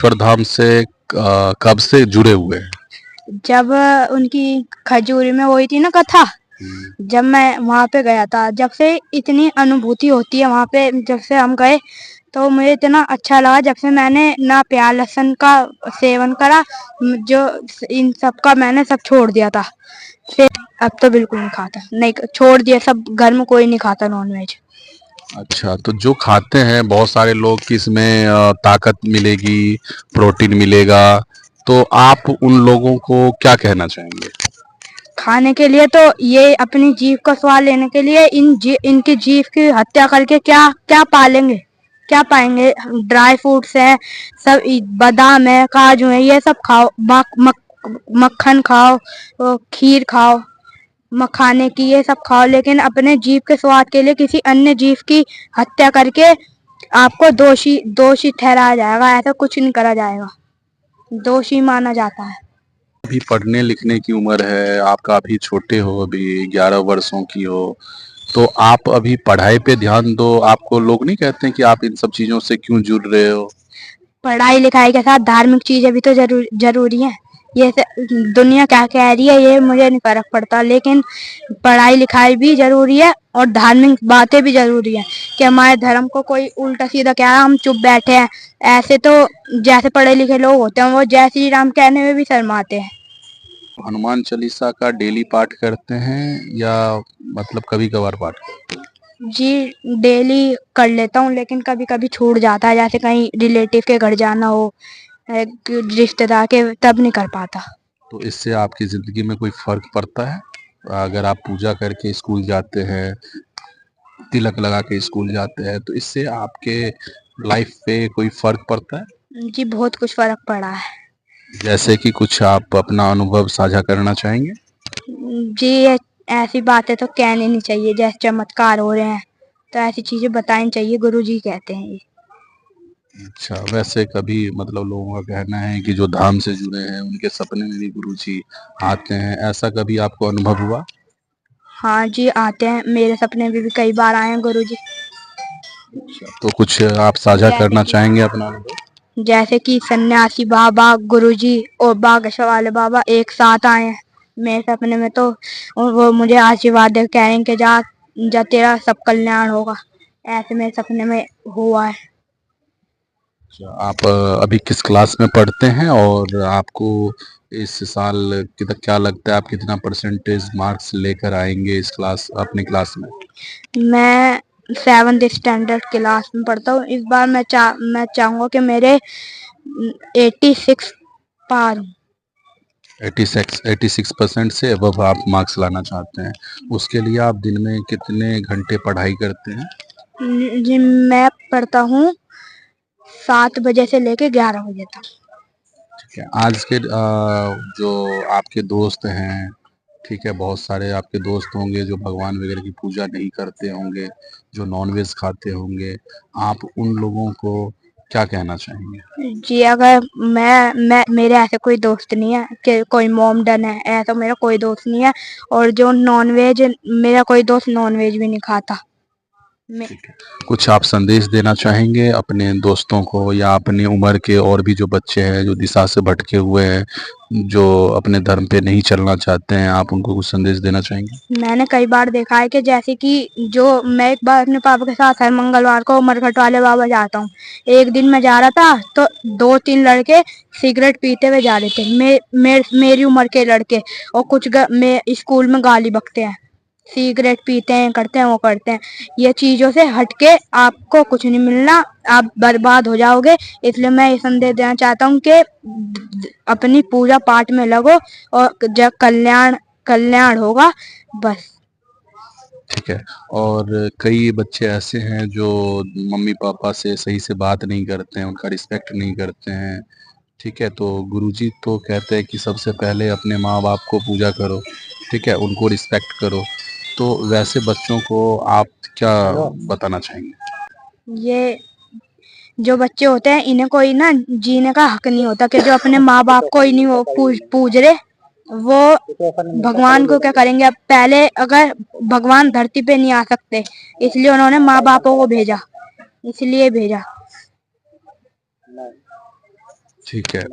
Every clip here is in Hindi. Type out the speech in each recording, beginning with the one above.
ईश्वर धाम से कब से जुड़े हुए हैं? जब उनकी खजूरी में हुई थी ना कथा, जब मैं वहां पे गया था, जब से इतनी अनुभूति होती है वहां पे, जब से हम गए तो मुझे इतना अच्छा लगा। जब से मैंने ना प्याज लहसुन का सेवन करा, जो इन सब का मैंने सब छोड़ दिया था, फिर अब तो बिल्कुल नहीं खाता, नहीं छोड़ दिया सब। घर में कोई नहीं खाता नॉनवेज। अच्छा, तो जो खाते हैं बहुत सारे लोग कि इसमें ताकत मिलेगी, प्रोटीन मिलेगा, तो आप उन लोगों को क्या कहना चाहेंगे? खाने के लिए तो ये अपनी जीभ का स्वाद लेने के लिए इनकी जीभ की हत्या करके क्या क्या पालेंगे, क्या पाएंगे? ड्राई फ्रूट्स है, सब बादाम है, काजू है, ये सब खाओ। मक्खन खाओ, खीर खाओ, मखाने की, ये सब खाओ, लेकिन अपने जीभ के स्वाद के लिए किसी अन्य जीव की हत्या करके आपको दोषी दोषी ठहराया जाएगा। ऐसा कुछ नहीं करा जाएगा, दोषी माना जाता है। अभी पढ़ने लिखने की उम्र है, आप काफी छोटे हो, अभी 11 वर्षों की हो, तो आप अभी पढ़ाई पे ध्यान दो। आपको लोग नहीं कहते हैं कि आप इन सब चीजों से क्यों जुड़ रहे हो? पढ़ाई लिखाई के साथ धार्मिक चीजें भी तो जरूरी है। ये दुनिया क्या कह रही है ये मुझे नहीं फर्क पड़ता, लेकिन पढ़ाई लिखाई भी जरूरी है और धार्मिक बातें भी जरूरी है। कि हमारे धर्म को कोई उल्टा सीधा कह रहा है, हम चुप बैठे हैं। ऐसे तो जैसे पढ़े लिखे लोग होते हैं वो जय श्री राम कहने में भी शर्माते हैं। हनुमान चालीसा का डेली पाठ करते हैं या मतलब कभी कभार पाठ करते हैं? जी डेली कर लेता हूँ, लेकिन कभी कभी छूट जाता है, जैसे कहीं रिलेटिव के घर जाना हो, रिश्तेदार के, तब नहीं कर पाता। तो इससे आपकी जिंदगी में कोई फर्क पड़ता है? अगर आप पूजा करके स्कूल जाते हैं, तिलक लगा के स्कूल जाते हैं, तो इससे आपके लाइफ पे कोई फर्क पड़ता है? जी बहुत कुछ फर्क पड़ा है। जैसे कि कुछ आप अपना अनुभव साझा करना चाहेंगे? जी ऐसी बातें तो कहनी नहीं चाहिए, जैसे चमत्कार हो रहे हैं तो ऐसी चीजें बतानी चाहिए, गुरुजी कहते हैं ये। अच्छा, वैसे कभी मतलब लोगों का कहना है कि जो धाम से जुड़े हैं उनके सपने में भी गुरुजी आते हैं, ऐसा कभी आपको अनुभव हुआ? हाँ जी आते हैं, मेरे सपने में भी कई बार आए हैं गुरुजी। अच्छा, तो कुछ आप साझा करना चाहेंगे अपना अनुभव? जैसे कि सन्यासी बाबा, गुरुजी और बागेश्वर वाले बाबा एक साथ आए हैं मेरे सपने में, तो और वो मुझे आशीर्वाद दे कह रहे हैं कि जा जा तेरा सब कल्याण होगा। ऐसे मेरे सपने में हुआ है। अच्छा, आप अभी किस क्लास में पढ़ते हैं और आपको इस साल कितना क्या लगता है, आप कितना परसेंटेज मार्क्स लेकर आएंगे इस क्लास अपने क्लास में? मैं 7th स्टैंडर्ड क्लास में पढ़ता हूँ। इस बार मैं चाहूंगा कि मेरे 86 पार हूँ। 86% से अबव आप मार्क्स लाना चाहते हैं। उसके लिए आप दिन में कितने घंटे पढ़ाई करते हैं? जी मैं पढ़ता हूँ 7 बजे से लेके 11 बजे तक। ठीक है, आज के जो आपके दोस्त हैं, ठीक है, बहुत सारे आपके दोस्त होंगे जो भगवान वगैरह की पूजा नहीं करते होंगे, जो नॉनवेज खाते होंगे, आप उन लोगों को क्या कहना चाहेंगे? जी अगर मैं मेरे ऐसे कोई दोस्त नहीं है कि कोई मोमडन है, ऐसा मेरा कोई दोस्त नहीं है। और जो नॉनवेज, मेरा कोई दोस्त नॉनवेज भी नहीं खाता। ठीक है, कुछ आप संदेश देना चाहेंगे अपने दोस्तों को या अपनी उम्र के और भी जो बच्चे हैं जो दिशा से भटके हुए हैं, जो अपने धर्म पे नहीं चलना चाहते हैं, आप उनको कुछ संदेश देना चाहेंगे? मैंने कई बार देखा है कि जैसे कि जो मैं एक बार अपने पापा के साथ हर मंगलवार को मरघट वाले बाबा जाता हूँ। एक दिन मैं जा रहा था तो 2-3 लड़के सिगरेट पीते हुए जा रहे थे, मेरी उम्र के लड़के। और कुछ मैं स्कूल में गाली बकते हैं, सिगरेट पीते हैं, करते हैं, वो करते हैं। ये चीजों से हटके आपको कुछ नहीं मिलना, आप बर्बाद हो जाओगे। इसलिए मैं ये संदेश देना चाहता हूँ कि अपनी पूजा पाठ में लगो और जब कल्याण कल्याण होगा, बस। ठीक है, और कई बच्चे ऐसे हैं जो मम्मी पापा से सही से बात नहीं करते हैं, उनका रिस्पेक्ट नहीं करते हैं, ठीक है, तो गुरुजी तो कहते हैं कि सबसे पहले अपने माँ बाप को पूजा करो, ठीक है, उनको रिस्पेक्ट करो, तो वैसे बच्चों को आप क्या बताना चाहेंगे? ये जो बच्चे होते हैं इन्हें कोई ना जीने का हक नहीं होता, कि जो अपने माँ बाप को ही नहीं वो पूज रहे, वो भगवान को क्या करेंगे? अब पहले अगर भगवान धरती पे नहीं आ सकते, इसलिए उन्होंने माँ बापों को भेजा, इसलिए भेजा। ठीक है।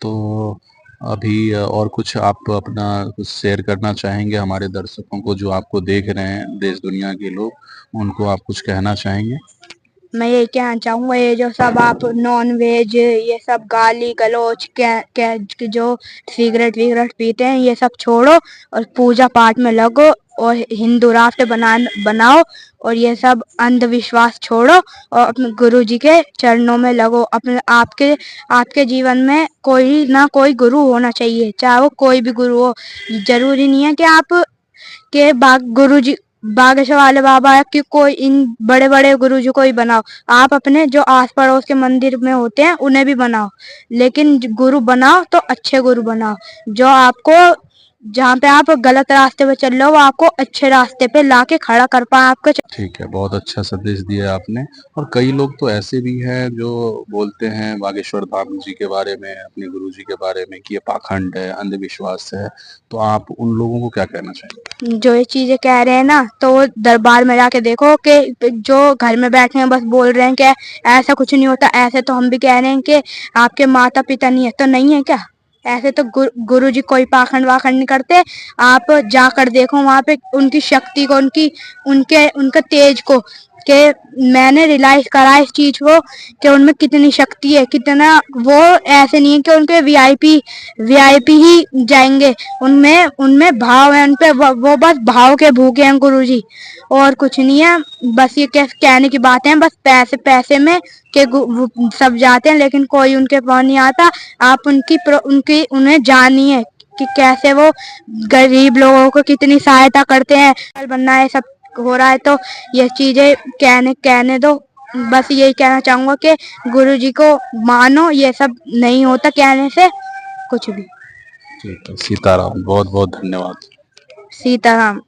तो अभी और कुछ आप अपना कुछ शेयर करना चाहेंगे हमारे दर्शकों को जो आपको देख रहे हैं, देश दुनिया के लोग, उनको आप कुछ कहना चाहेंगे? मैं ये कहना चाहूंगा, ये जो सब आप नॉन वेज, ये सब गाली गलौज जो सिगरेट विगरेट पीते हैं, ये सब छोड़ो और पूजा पाठ में लगो और हिंदू राष्ट्र बनाओ और ये सब अंधविश्वास छोड़ो और अपने गुरु जी के चरणों में लगो। अपने आपके आपके जीवन में कोई ना कोई गुरु होना चाहिए, चाहे वो कोई भी गुरु हो। जरूरी नहीं है कि आप के गुरु जी बागेश्वर वाले बाबा की कोई इन बड़े बड़े गुरु जी को ही बनाओ। आप अपने जो आस पड़ोस के मंदिर में होते हैं उन्हें भी बनाओ, लेकिन गुरु बनाओ तो अच्छे गुरु बनाओ, जो आपको जहाँ पे आप गलत रास्ते पे चल रहे हो वो आपको अच्छे रास्ते पे लाके खड़ा कर पाए आपको। ठीक है, बहुत अच्छा संदेश दिया आपने। और कई लोग तो ऐसे भी हैं जो बोलते हैं बागेश्वर धाम जी के बारे में, अपने गुरु जी के बारे में कि ये पाखंड है, अंधविश्वास है, तो आप उन लोगों को क्या कहना चाहेंगे? जो ये चीजें कह रहे हैं ना, तो वो दरबार में जाके देखो कि जो घर में बैठे हैं बस बोल रहे हैं कि ऐसा कुछ नहीं होता, ऐसे तो हम भी कह रहे हैं कि आपके माता पिता नहीं है तो नहीं है क्या? ऐसे तो गुरु जी कोई पाखंड वाखंड नहीं करते। आप जाकर देखो वहां पे उनकी शक्ति को, उनकी उनके उनके तेज को, कि मैंने रियलाइज करा इस चीज को कि उनमें कितनी शक्ति है, कितना वो ऐसे नहीं है कि उनके वीआईपी ही जाएंगे, उनमें उनमें भाव है, उनपे वो बस भाव के भूखे हैं गुरुजी, और कुछ नहीं है। बस ये कहने की बात है, बस पैसे पैसे में के सब जाते हैं लेकिन कोई उनके पास नहीं आता। आप उनकी उन्हें जानिए कि कैसे वो गरीब लोगों को कितनी सहायता करते हैं। बनना है सब हो रहा है तो ये चीजें कहने दो। बस यही कहना चाहूंगा कि गुरु जी को मानो, ये सब नहीं होता कहने से कुछ भी। ठीक है, सीताराम, बहुत बहुत धन्यवाद। सीताराम।